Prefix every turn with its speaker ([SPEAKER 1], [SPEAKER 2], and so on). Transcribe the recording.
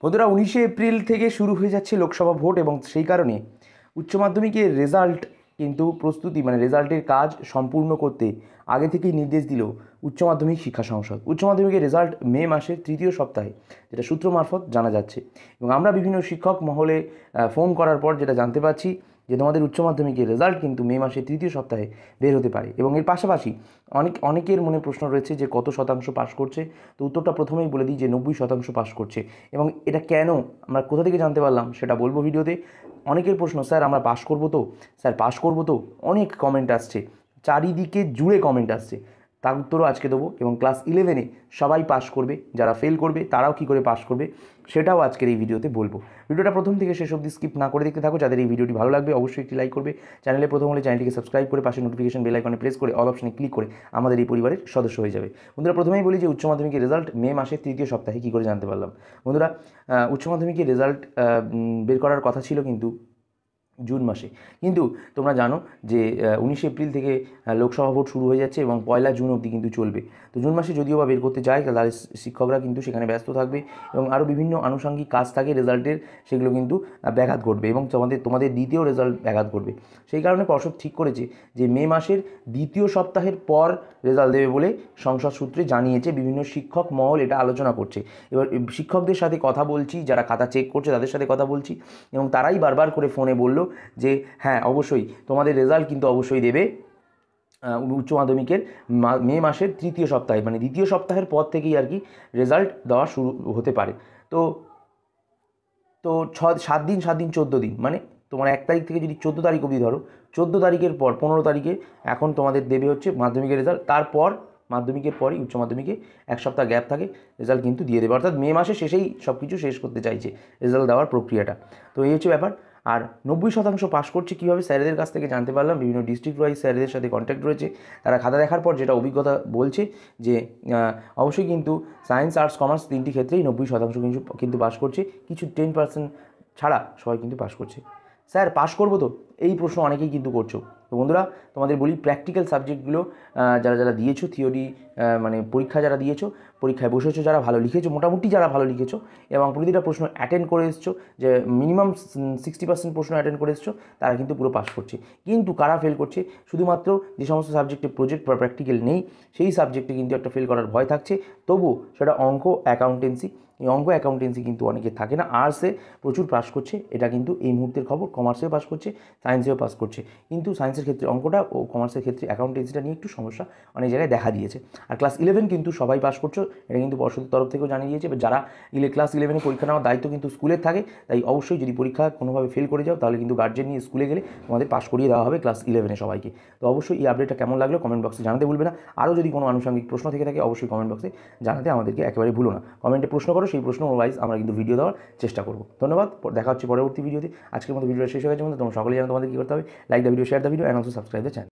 [SPEAKER 1] বন্ধুরা 19শে এপ্রিল থেকে শুরু হয়ে যাচ্ছে লোকসভা ভোট এবং সেই কারণে উচ্চ মাধ্যমিকের রেজাল্ট কিন্তু প্রস্তুতি মানে রেজাল্টের কাজ সম্পূর্ণ করতে আগে থেকেই নির্দেশ দিল উচ্চ মাধ্যমিক শিক্ষা সংসদ। উচ্চ মাধ্যমিকের রেজাল্ট মে মাসের তৃতীয় সপ্তাহে, যেটা সূত্র মারফত জানা যাচ্ছে। এবং আমরা বিভিন্ন শিক্ষক মহলে ফোন করার পর যেটা জানতে পারছি যে তোমাদের উচ্চ মাধ্যমিকের রেজাল্ট কিন্তু মে মাসের তৃতীয় সপ্তাহে বের হতে পারে। এবং এর পাশাপাশি অনেকের মনে প্রশ্ন রয়েছে যে কত শতাংশ পাস করছে। তো উত্তরটা প্রথমেই বলে দিই যে 90% পাস করছে। এবং এটা কেন, আমরা কোথা থেকে জানতে পারলাম সেটা বলবো ভিডিওতে। অনেকের প্রশ্ন, স্যার আমরা পাস করবো তো, স্যার পাস করবো তো, অনেক কমেন্ট আসছে, চারিদিকে জুড়ে কমেন্ট আসছে। তার উত্তরও আজকে দেবো। এবং ক্লাস 11-এ সবাই পাস করবে, যারা ফেল করবে তারাও কী করে পাস করবে সেটাও আজকের এই ভিডিওতে বলবো। ভিডিওটা প্রথম থেকে শেষ অবধি স্কিপ না করে দেখতে থাকো। যাদের এই ভিডিওটি ভালো লাগবে অবশ্যই একটি লাইক করবে। চ্যানেলে প্রথম হলে চ্যানেলটিকে সাবস্ক্রাইব করে পাশে নোটিফিকেশন বেল আইকনে প্রেস করে অল অপশনে ক্লিক করে আমাদের এই পরিবারের সদস্য হয়ে যাবে। বন্ধুরা প্রথমেই বলি যে উচ্চ মাধ্যমিকের রেজাল্ট মে মাসের তৃতীয় সপ্তাহে কী করে জানতে পারলাম। বন্ধুরা উচ্চ মাধ্যমিকের রেজাল্ট বের করার কথা ছিল কিন্তু জুন মাসে, কিন্তু তোমরা জানো যে 19শে এপ্রিল থেকে লোকসভা ভোট শুরু হয়ে যাচ্ছে এবং 1 জুন অবধি কিন্তু চলবে। তো জুন মাসে যদিও বা বের করতে যায় তাহলে শিক্ষকরা কিন্তু সেখানে ব্যস্ত থাকবে এবং আরও বিভিন্ন আনুষঙ্গিক কাজ থাকে রেজাল্টের, সেগুলো কিন্তু ব্যাঘাত ঘটবে এবং তোমাদের দ্বিতীয় রেজাল্ট ব্যাঘাত ঘটবে। সেই কারণে পর্ষদ ঠিক করেছে যে মে মাসের দ্বিতীয় সপ্তাহের পর রেজাল্ট দেবে বলে সংসদ সূত্রে জানিয়েছে। বিভিন্ন শিক্ষক মহল এটা আলোচনা করছে। এবার শিক্ষকদের সাথে কথা বলছি, যারা খাতা চেক করছে তাদের সাথে কথা বলছি এবং তারাই বারবার করে ফোনে বললো যে হ্যাঁ অবশ্যই তোমাদের রেজাল্ট কিন্তু অবশ্যই দেবে উচ্চ মাধ্যমিকের মে মাসের তৃতীয় সপ্তাহে, মানে দ্বিতীয় সপ্তাহের পর থেকেই আর কি রেজাল্ট দেওয়া শুরু হতে পারে। তো তো 7 দিন 14 দিন, মানে তোমার 1 তারিখ থেকে যদি 14 তারিখ অবধি ধরো, 14 তারিখের পর 15 তারিখে এখন তোমাদের দেবে হচ্ছে মাধ্যমিকের রেজাল্ট। তারপর মাধ্যমিকের পরই উচ্চ মাধ্যমিকে 1 সপ্তাহ গ্যাপ থাকে, রেজাল্ট কিন্তু দিয়ে দেবে। অর্থাৎ মে মাসে শেষেই সব কিছু শেষ করতে চাইছে রেজাল্ট দেওয়ার প্রক্রিয়াটা। তো এই হচ্ছে ব্যাপার। আর 90% পাস করছে কীভাবে, স্যারেদের কাছ থেকে জানতে পারলাম। বিভিন্ন ডিস্ট্রিক্ট ওয়াইজ স্যারেদের সাথে কন্ট্যাক্ট রয়েছে। তারা খাতা দেখার পর যেটা অভিজ্ঞতা বলছে যে অবশ্যই কিন্তু সায়েন্স আর্টস কমার্স তিনটি ক্ষেত্রেই 90% কিন্তু পাস করছে, কিছু 10% ছাড়া সবাই কিন্তু পাস করছে। স্যার পাস করবো তো, এই প্রশ্ন অনেকেই কিন্তু করছো। তো বন্ধুরা তোমাদের বলি, প্র্যাকটিক্যাল সাবজেক্টগুলো যারা দিয়েছো, থিওরি মানে পরীক্ষা যারা দিয়েছো, পরীক্ষায় বসেছো, যারা ভালো লিখেছো, মোটামুটি যারা ভালো লিখেছো এবং প্রতিটা প্রশ্ন অ্যাটেন্ড করে এসছো, যে মিনিমাম 60% প্রশ্ন অ্যাটেন্ড করে এসছো, তারা কিন্তু পুরো পাস করছে। কিন্তু কারা ফেল করছে, শুধুমাত্র যে সমস্ত সাবজেক্টে প্রজেক্ট বা প্র্যাকটিক্যাল নেই সেই সাবজেক্টে কিন্তু একটা ফেল করার ভয় থাকছে। তবুও সেটা অঙ্ক, অ্যাকাউন্টেন্সি। এই অঙ্ক অ্যাকাউন্টেন্সি কিন্তু অনেকে থাকে না। আর্টসে প্রচুর পাস করছে, এটা কিন্তু এই মুহূর্তের খবর। কমার্সেও পাস করছে, সায়েন্সেও পাস করছে। কিন্তু সায়েন্সের ক্ষেত্রে অঙ্কটা ও কমার্সের ক্ষেত্রে অ্যাকাউন্টেন্সিটা নিয়ে একটু সমস্যা অনেক জায়গায় দেখা দিয়েছে। আর ক্লাস 11 কিন্তু সবাই পাস করছো, এটা কিন্তু পর্ষদের তরফ থেকেও জানিয়ে দিয়েছে। যারা ক্লাস 11-এ পরীক্ষা নেওয়ার দায়িত্ব কিন্তু স্কুলের থাকে, তাই অবশ্যই যদি পরীক্ষা কোনোভাবে ফেল করে যাও তাহলে কিন্তু গার্জেন নিয়ে স্কুলে গেলে তোমাদের পাস করিয়ে দেওয়া হবে ক্লাস 11-এ সবাইকে। তো অবশ্যই এই আপডেটটা কেমন লাগলো কমেন্ট বক্সে জানাতে ভুলবে না। আরও যদি কোনো আনুষঙ্গিক প্রশ্ন থেকে থাকে অবশ্যই কমেন্ট বক্সে জানাতে আমাদেরকে একেবারে ভুলো না। কমেন্টে প্রশ্ন করো, সেই প্রশ্ন ওয়াইজ আমরা কিন্তু ভিডিও দেওয়ার চেষ্টা করবো। ধন্যবাদ, দেখা হচ্ছে পরবর্তী ভিডিওতে। আজকের মতো ভিডিওটা শেষ হয়ে গেছে। তোমরা সকলেই জানো তোমাদের কী করতে হবে, like the video, share the video and also subscribe the channel.